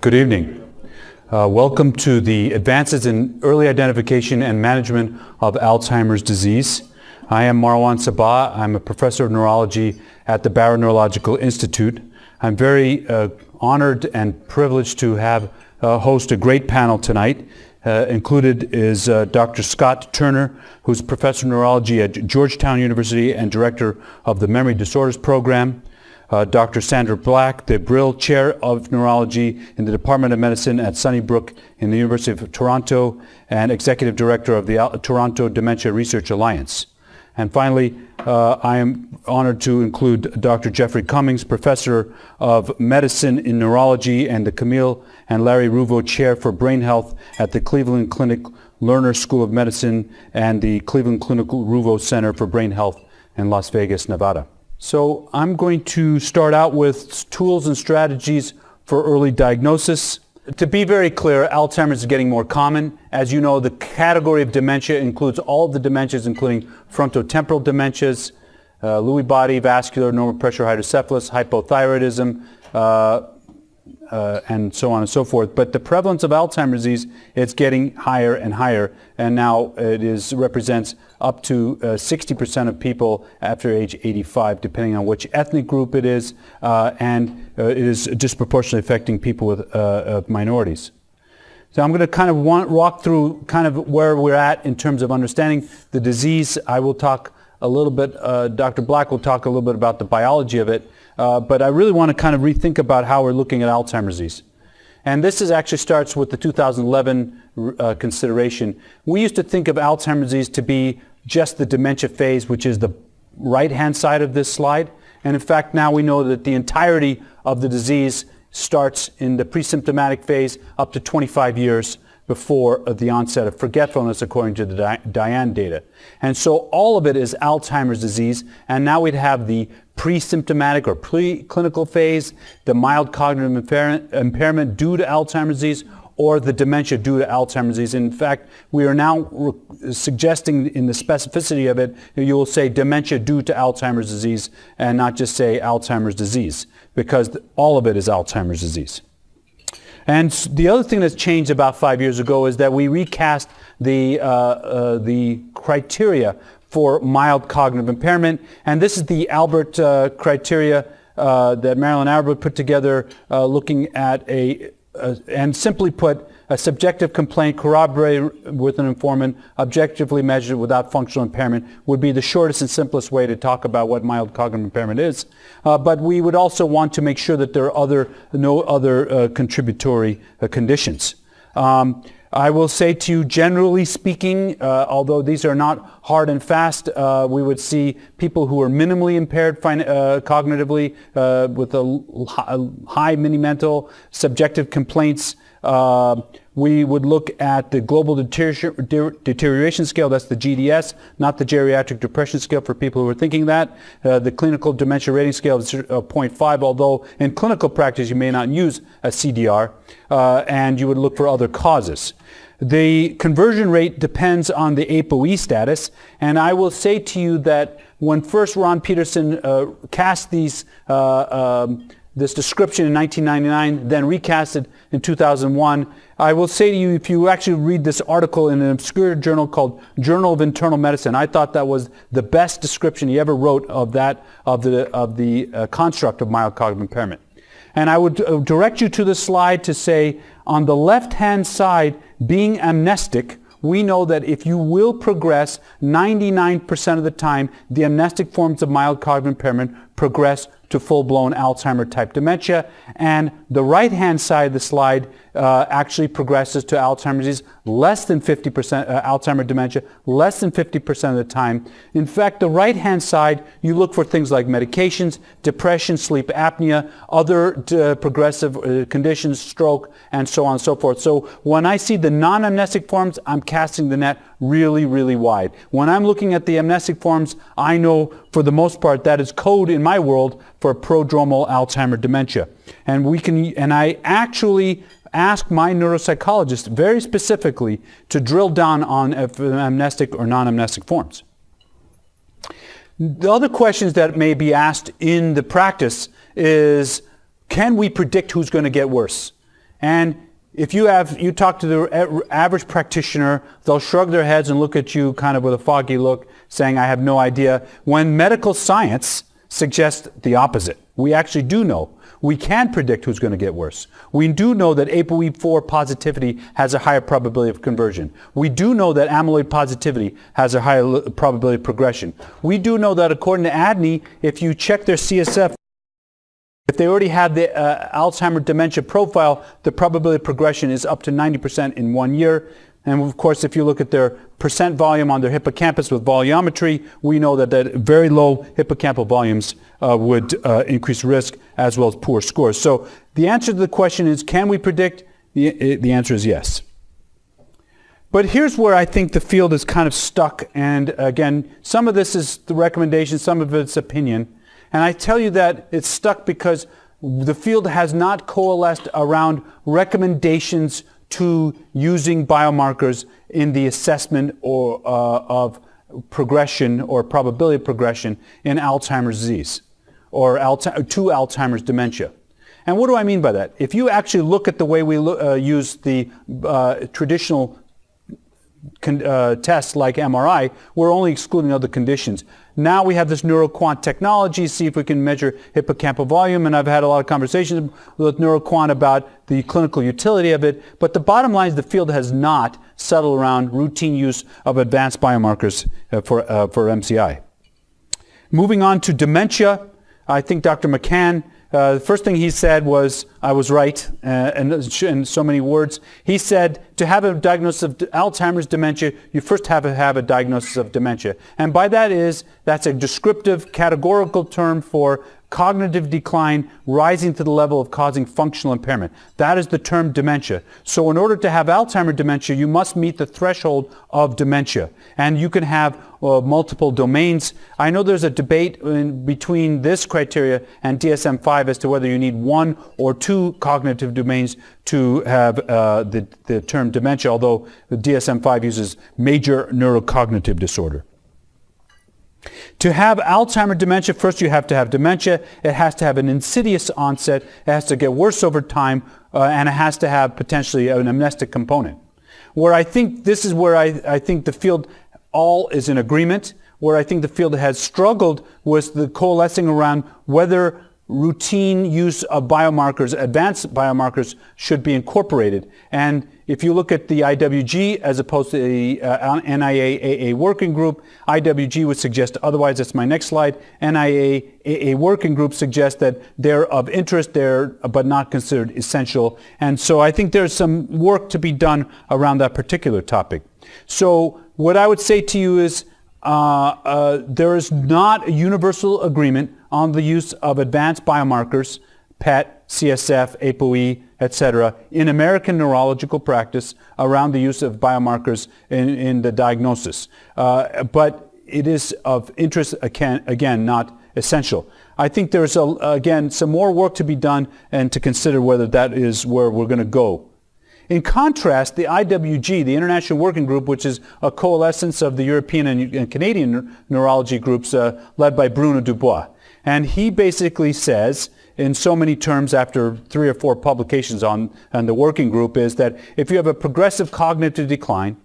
Good evening. Welcome to the Advances in Early Identification and Management of Alzheimer's Disease. I am Marwan Sabah. I'm a professor of neurology at the Barrow Neurological Institute. I'm very honored and privileged to have host a great panel tonight. Included is Dr. Scott Turner, who's professor of neurology at Georgetown University and director of the Memory Disorders Program. Dr. Sandra Black, the Brill Chair of Neurology in the Department of Medicine at Sunnybrook in the University of Toronto and Executive Director of the Toronto Dementia Research Alliance. And finally, I am honored to include Dr. Jeffrey Cummings, Professor of Medicine in Neurology and the Camille and Larry Ruvo Chair for Brain Health at the Cleveland Clinic Lerner School of Medicine and the Cleveland Clinical Ruvo Center for Brain Health in Las Vegas, Nevada. So I'm going to start out with tools and strategies for early diagnosis. To be very clear, Alzheimer's is getting more common. As you know, the category of dementia includes all of the dementias, including frontotemporal dementias, Lewy body, vascular, normal pressure hydrocephalus, hypothyroidism, and so on and so forth. But the prevalence of Alzheimer's disease is getting higher and higher, and now it represents up to 60% of people after age 85, depending on which ethnic group it is, and it is disproportionately affecting people with minorities. So I'm going to kind of walk through kind of where we're at in terms of understanding the disease. I will talk a little bit, Dr. Black will talk a little bit about the biology of it, but I really want to kind of rethink about how we're looking at Alzheimer's disease. And this actually starts with the 2011 consideration. We used to think of Alzheimer's disease to be just the dementia phase, which is the right-hand side of this slide. And in fact, now we know that the entirety of the disease starts in the pre-symptomatic phase up to 25 years before the onset of forgetfulness, according to the Diane data. And so all of it is Alzheimer's disease, and now we'd have the pre-symptomatic or pre-clinical phase, the mild cognitive impairment due to Alzheimer's disease, or the dementia due to Alzheimer's disease. In fact, we are now suggesting in the specificity of it, you will say dementia due to Alzheimer's disease and not just say Alzheimer's disease, because all of it is Alzheimer's disease. And the other thing that's changed about 5 years ago is that we recast the criteria for mild cognitive impairment. And this is the Albert criteria that Marilyn Albert put together looking at and simply put, a subjective complaint corroborated with an informant, objectively measured without functional impairment, would be the shortest and simplest way to talk about what mild cognitive impairment is. But we would also want to make sure that there are no other contributory conditions. I will say to you, generally speaking, although these are not hard and fast, we would see people who are minimally impaired cognitively with a high mini-mental, subjective complaints. We would look at the Global Deterioration Scale, that's the GDS, not the Geriatric Depression Scale for people who are thinking that. The Clinical Dementia Rating Scale is 0.5, although in clinical practice you may not use a CDR, and you would look for other causes. The conversion rate depends on the ApoE status, and I will say to you that when first Ron Peterson cast this description in 1999, then recasted in 2001. I will say to you, if you actually read this article in an obscure journal called Journal of Internal Medicine, I thought that was the best description he ever wrote of the construct of mild cognitive impairment. And I would direct you to the slide to say, on the left-hand side, being amnestic, we know that if you will progress, 99% of the time, the amnestic forms of mild cognitive impairment progress to full-blown Alzheimer-type dementia. And the right-hand side of the slide actually progresses to Alzheimer's disease less than 50%, Alzheimer dementia, less than 50% of the time. In fact, the right-hand side, you look for things like medications, depression, sleep apnea, other progressive conditions, stroke, and so on and so forth. So when I see the non-amnestic forms, I'm casting the net really, really wide. When I'm looking at the amnestic forms, I know for the most part that is code in my world for prodromal Alzheimer dementia. And I actually ask my neuropsychologist very specifically to drill down on amnestic or non-amnestic forms. The other questions that may be asked in the practice is, can we predict who's going to get worse? And if you talk to the average practitioner, they'll shrug their heads and look at you kind of with a foggy look, saying, I have no idea, when medical science suggests the opposite. We actually do know. We can predict who's going to get worse. We do know that ApoE4 positivity has a higher probability of conversion. We do know that amyloid positivity has a higher probability of progression. We do know that according to ADNI, if you check their CSF, if they already had the Alzheimer's dementia profile, the probability of progression is up to 90% in 1 year. And of course, if you look at their percent volume on their hippocampus with volumetry, we know that very low hippocampal volumes would increase risk as well as poor scores. So the answer to the question is, can we predict? The answer is yes. But here's where I think the field is kind of stuck. And again, some of this is the recommendation, some of it's opinion. And I tell you that it's stuck because the field has not coalesced around recommendations to using biomarkers in the assessment of progression or probability of progression in Alzheimer's disease or to Alzheimer's dementia. And what do I mean by that? If you actually look at the way we use the traditional tests like MRI, we're only excluding other conditions. Now we have this neuroquant technology, see if we can measure hippocampal volume, and I've had a lot of conversations with neuroquant about the clinical utility of it, but the bottom line is the field has not settled around routine use of advanced biomarkers for MCI. Moving on to dementia, I think Dr. McCann, the first thing he said was, I was right, in so many words. He said, to have a diagnosis of Alzheimer's dementia, you first have to have a diagnosis of dementia. And by that's a descriptive, categorical term for cognitive decline rising to the level of causing functional impairment. That is the term dementia. So in order to have Alzheimer's dementia, you must meet the threshold of dementia. And you can have multiple domains. I know there's a debate between this criteria and DSM-5 as to whether you need one or two cognitive domains to have the term dementia, although the DSM-5 uses major neurocognitive disorder. To have Alzheimer's dementia, first you have to have dementia. It has to have an insidious onset. It has to get worse over time, and it has to have potentially an amnestic component. Where I think this is where I think the field all is in agreement. Where I think the field has struggled was the coalescing around whether routine use of biomarkers, advanced biomarkers, should be incorporated. And if you look at the IWG as opposed to the NIA-AA working group, IWG would suggest otherwise. That's my next slide. NIA-AA working group suggests that they're of interest there, but not considered essential. And so I think there's some work to be done around that particular topic. So what I would say to you is there is not a universal agreement on the use of advanced biomarkers, PET, CSF, ApoE, etc., in American neurological practice around the use of biomarkers in the diagnosis. But it is of interest, again, not essential. I think there's, again, some more work to be done and to consider whether that is where we're going to go. In contrast, the IWG, the International Working Group, which is a coalescence of the European and Canadian neurology groups led by Bruno Dubois. And he basically says, in so many terms after 3 or 4 publications on the working group, is that if you have a progressive cognitive decline,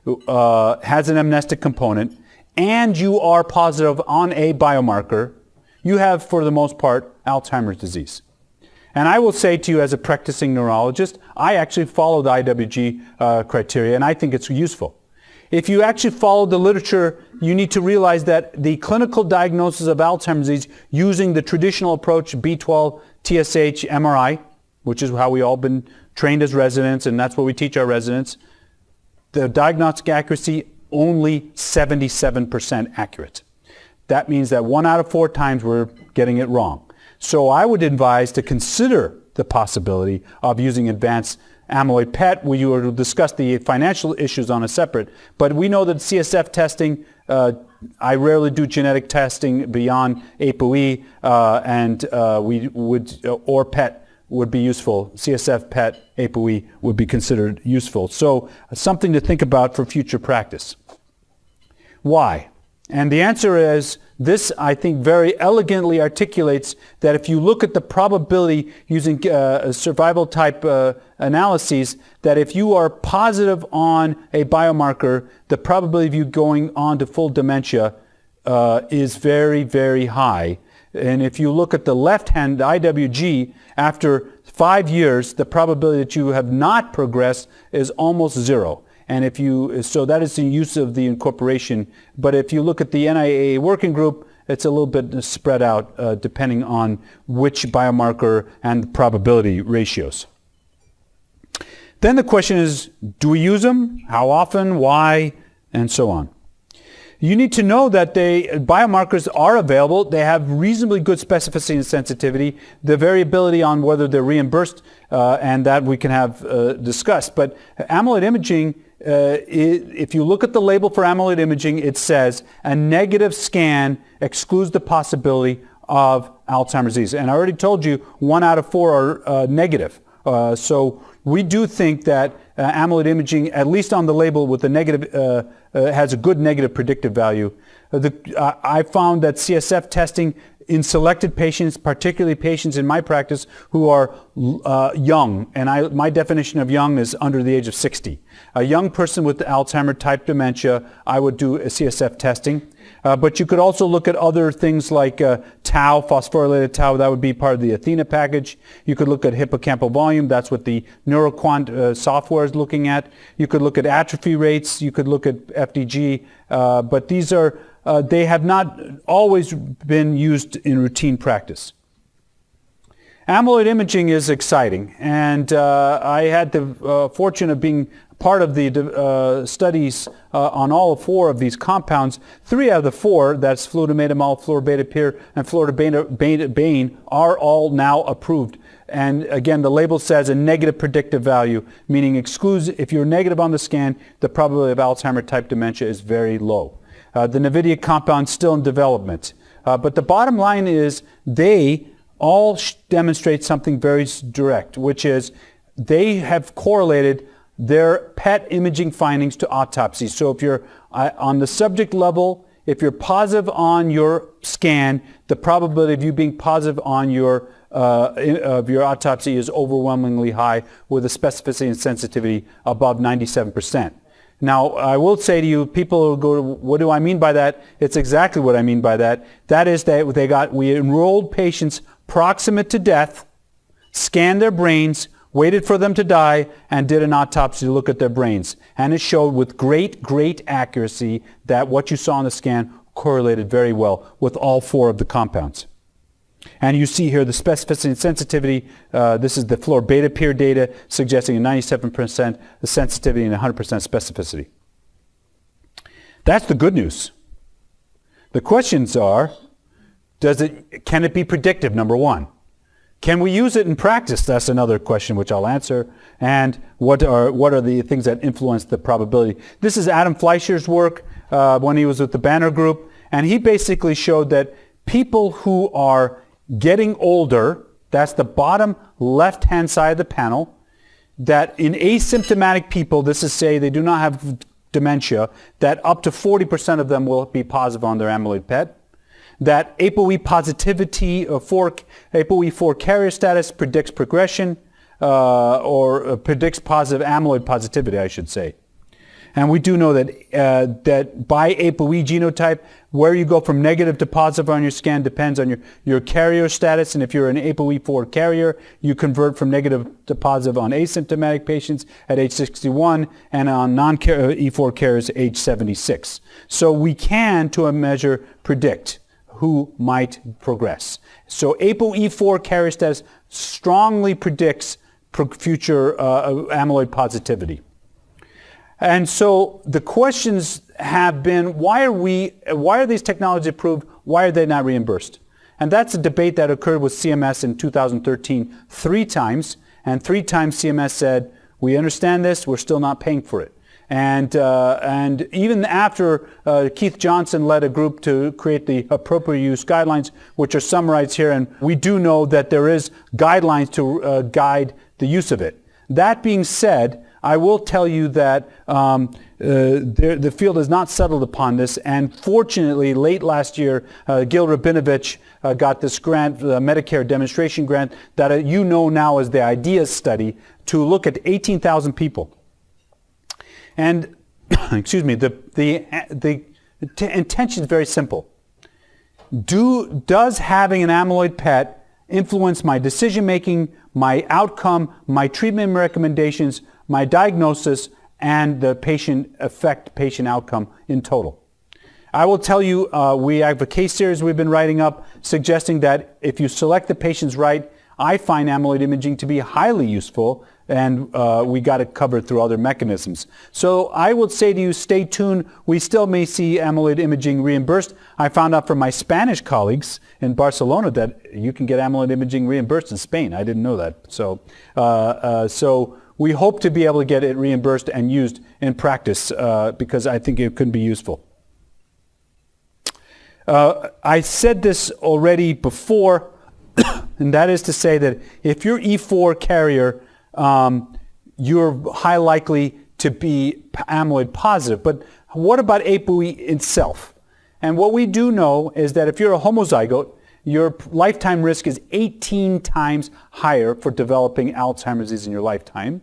has an amnestic component, and you are positive on a biomarker, you have, for the most part, Alzheimer's disease. And I will say to you as a practicing neurologist, I actually follow the IWG criteria, and I think it's useful. If you actually follow the literature, you need to realize that the clinical diagnosis of Alzheimer's disease using the traditional approach, B12, TSH, MRI, which is how we all been trained as residents, and that's what we teach our residents, the diagnostic accuracy only 77% accurate. That means that 1 out of 4 times we're getting it wrong. So I would advise to consider the possibility of using advanced amyloid PET. We will discuss the financial issues on a separate, but we know that CSF testing, I rarely do genetic testing beyond ApoE, or PET would be useful. CSF, PET, ApoE would be considered useful. So something to think about for future practice. Why? And the answer is This, I think, very elegantly articulates that if you look at the probability using survival type analyses, that if you are positive on a biomarker, the probability of you going on to full dementia is very, very high. And if you look at the left hand, the IWG, after 5 years, the probability that you have not progressed is almost zero. And if you, so that is the use of the incorporation. But if you look at the NIAA working group, it's a little bit spread out depending on which biomarker and probability ratios. Then the question is, do we use them? How often? Why? And so on. You need to know that biomarkers are available. They have reasonably good specificity and sensitivity. The variability on whether they're reimbursed and that we can have discussed. But amyloid imaging, if you look at the label for amyloid imaging, it says a negative scan excludes the possibility of Alzheimer's disease. And I already told you 1 out of 4 are negative. So we do think that amyloid imaging, at least on the label with the negative, has a good negative predictive value. I found that CSF testing in selected patients, particularly patients in my practice who are young, and my definition of young is under the age of 60. A young person with Alzheimer type dementia, I would do a CSF testing. But you could also look at other things like tau, phosphorylated tau, that would be part of the Athena package. You could look at hippocampal volume, that's what the NeuroQuant software is looking at. You could look at atrophy rates, you could look at FDG, but these are, they have not always been used in routine practice. Amyloid imaging is exciting, and I had the fortune of being part of the studies on all 4 of these compounds. 3 out of the 4, that's flutamidamol, florbetapir, and florbetaine, are all now approved. And again, the label says a negative predictive value, meaning excludes, if you're negative on the scan, the probability of Alzheimer type dementia is very low. The NVIDIA compound's still in development. But the bottom line is they all demonstrate something very direct, which is they have correlated their PET imaging findings to autopsy. So if you're on the subject level, if you're positive on your scan, the probability of you being positive on your autopsy is overwhelmingly high, with a specificity and sensitivity above 97%. Now, I will say to you, people will go, what do I mean by that? It's exactly what I mean by that. That is that we enrolled patients proximate to death, scanned their brains, waited for them to die, and did an autopsy to look at their brains. And it showed with great, great accuracy that what you saw on the scan correlated very well with all 4 of the compounds. And you see here the specificity and sensitivity. This is the florbetapir data suggesting a 97% sensitivity and 100% specificity. That's the good news. The questions are, can it be predictive, number 1? Can we use it in practice? That's another question which I'll answer. And what are the things that influence the probability? This is Adam Fleischer's work when he was with the Banner Group. And he basically showed that people who are getting older, that's the bottom left-hand side of the panel, that in asymptomatic people, this is say they do not have dementia, that up to 40% of them will be positive on their amyloid PET. That ApoE positivity for ApoE4 carrier status predicts progression or predicts positive amyloid positivity, I should say. And we do know that that by ApoE genotype, where you go from negative to positive on your scan depends on your carrier status. And if you're an ApoE4 carrier, you convert from negative to positive on asymptomatic patients at age 61 and on non-E4 carriers at age 76. So we can, to a measure, predict who might progress. So ApoE4 carrier status strongly predicts future amyloid positivity. And so the questions have been, why are these technologies approved? Why are they not reimbursed? And that's a debate that occurred with CMS in 2013 3 times. And 3 times CMS said, we understand this, we're still not paying for it. And even after Keith Johnson led a group to create the appropriate use guidelines, which are summarized here, and we do know that there is guidelines to guide the use of it. That being said, I will tell you that the field has not settled upon this, and fortunately, late last year, Gil Rabinovich got this grant, the Medicare demonstration grant, that you know now as the IDEAS study, to look at 18,000 people. And, excuse me, the intention is very simple. Does having an amyloid PET influence my decision-making, my outcome, my treatment recommendations, my diagnosis, and the patient outcome in total? I will tell you, we have a case series we've been writing up suggesting that if you select the patients right, I find amyloid imaging to be highly useful, and we got it covered through other mechanisms. So I would say to you, stay tuned. We still may see amyloid imaging reimbursed. I found out from my Spanish colleagues in Barcelona that you can get amyloid imaging reimbursed in Spain. I didn't know that. So, so we hope to be able to get it reimbursed and used in practice because I think it could be useful. I said this already before, and that is to say that if you're E4 carrier, you're high likely to be amyloid positive. But what about ApoE itself? And what we do know is that if you're a homozygote, your lifetime risk is 18 times higher for developing Alzheimer's disease in your lifetime.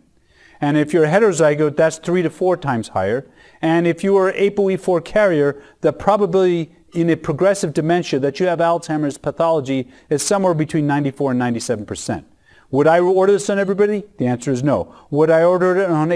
And if you're a heterozygote, that's 3 to 4 times higher. And if you are ApoE4 carrier, the probability in a progressive dementia that you have Alzheimer's pathology is somewhere between 94 and 97%. Would I order this on everybody? The answer is no. Would I order it on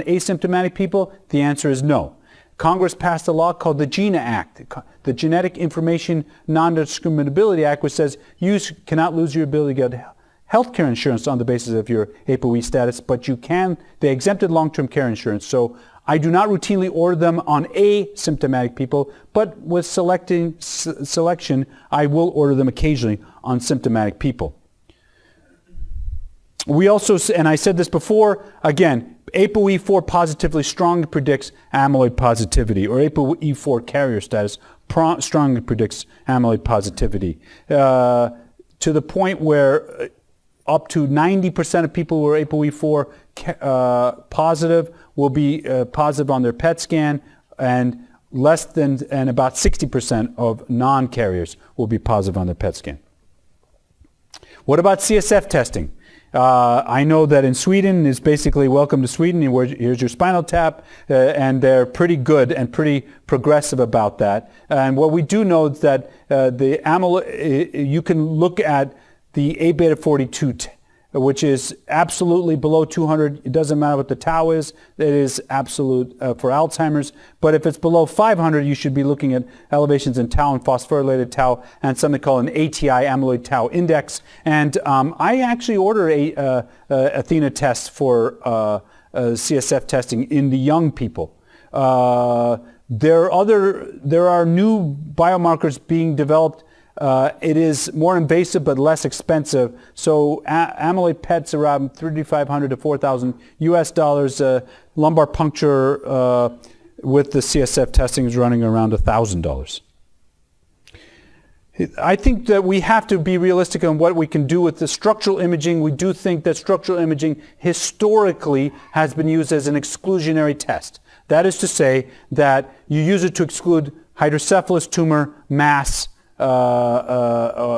asymptomatic people? The answer is no. Congress passed a law called the GINA Act, the Genetic Information Non-Discriminability Act, which says you cannot lose your ability to get health care insurance on the basis of your ApoE status, but you can. They exempted long-term care insurance. So I do not routinely order them on asymptomatic people, but with selection, I will order them occasionally on symptomatic people. We also, and I said this before, again, ApoE4 positively strongly predicts amyloid positivity, or ApoE4 carrier status strongly predicts amyloid positivity, to the point where up to 90% of people who are ApoE4 positive will be positive on their PET scan, and about 60% of non-carriers will be positive on their PET scan. What about CSF testing? I know that in Sweden is basically welcome to Sweden. Here's your spinal tap, and they're pretty good and pretty progressive about that. And what we do know is that the amyloid, you can look at the A beta 42, which is absolutely below 200. It doesn't matter what the tau is. It is absolute for Alzheimer's. But if it's below 500, you should be looking at elevations in tau and phosphorylated tau and something called an ATI, amyloid tau index. And I actually order a Athena test for CSF testing in the young people. There are new biomarkers being developed. It is more invasive but less expensive. So amyloid PET's around $3,500 to $4,000 US. Lumbar puncture with the CSF testing is running around $1,000. I think that we have to be realistic on what we can do with the structural imaging. We do think that structural imaging historically has been used as an exclusionary test. That is to say that you use it to exclude hydrocephalus tumor, mass,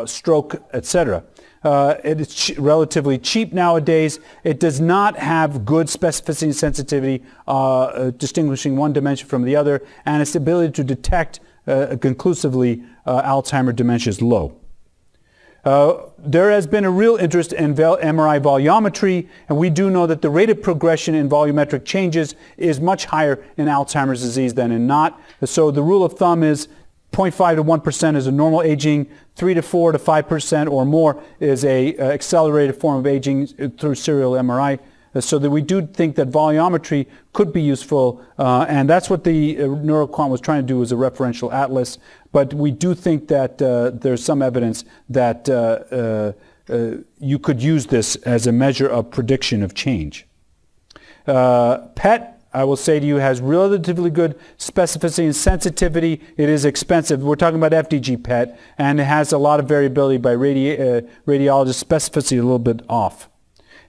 stroke, etc. It is relatively cheap nowadays. It does not have good specificity and sensitivity, distinguishing one dimension from the other, and its ability to detect conclusively Alzheimer's dementia is low. There has been a real interest in MRI volumetry, and we do know that the rate of progression in volumetric changes is much higher in Alzheimer's disease than in not. So the rule of thumb is 0.5 to 1% is a normal aging, 3 to 4 to 5% or more is a accelerated form of aging through serial MRI. So that we do think that volumetry could be useful, and that's what the NeuroQuant was trying to do as a referential atlas. But we do think that there's some evidence that you could use this as a measure of prediction of change. PET, I will say to you, has relatively good specificity and sensitivity. It is expensive. We're talking about FDG PET, and it has a lot of variability by radiologist specificity, a little bit off.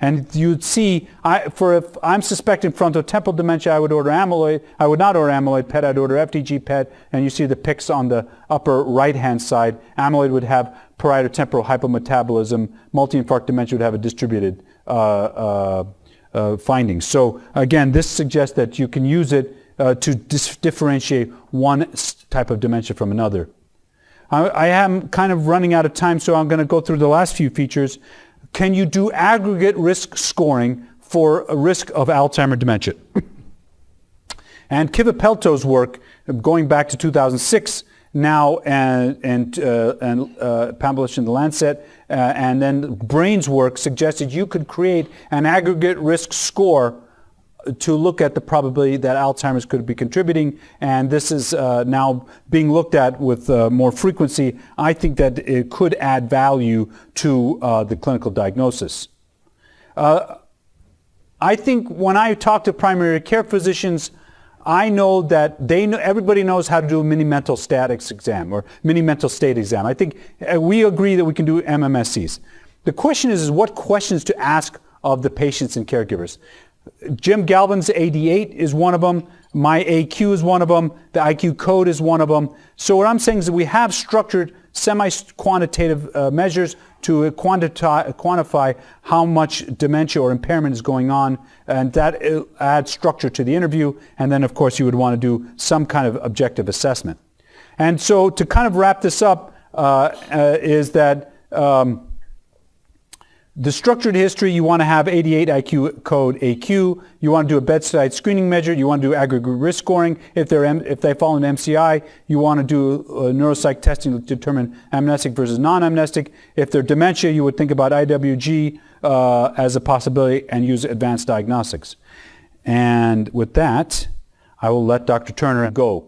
And you'd see, if I'm suspecting frontotemporal dementia, I would order amyloid. I would not order amyloid PET, I'd order FDG PET, and you see the pics on the upper right-hand side. Amyloid would have parietotemporal hypometabolism. Multi-infarct dementia would have a distributed findings. So again, this suggests that you can use it to differentiate one type of dementia from another. I am kind of running out of time, so I'm going to go through the last few features. Can you do aggregate risk scoring for a risk of Alzheimer's dementia? And Kivipelto's work, going back to 2006, now and published in the Lancet, and then Brain's work suggested you could create an aggregate risk score to look at the probability that Alzheimer's could be contributing, and this is now being looked at with more frequency. I think that it could add value to the clinical diagnosis. I think when I talk to primary care physicians, I know that everybody knows how to do a mini mental statics exam or mini mental state exam. I think we agree that we can do MMSCs. The question is what questions to ask of the patients and caregivers. Jim Galvin's AD8 is one of them. My AQ is one of them. The IQ code is one of them. So what I'm saying is that we have structured semi-quantitative measures to quantify how much dementia or impairment is going on, and that adds structure to the interview. And then, of course, you would want to do some kind of objective assessment. And so to kind of wrap this up is that the structured history, you want to have 88 IQ code AQ. You want to do a bedside screening measure. You want to do aggregate risk scoring. If they fall in MCI, you want to do neuropsych testing to determine amnestic versus non-amnestic. If they're dementia, you would think about IWG as a possibility and use advanced diagnostics. And with that, I will let Dr. Turner go.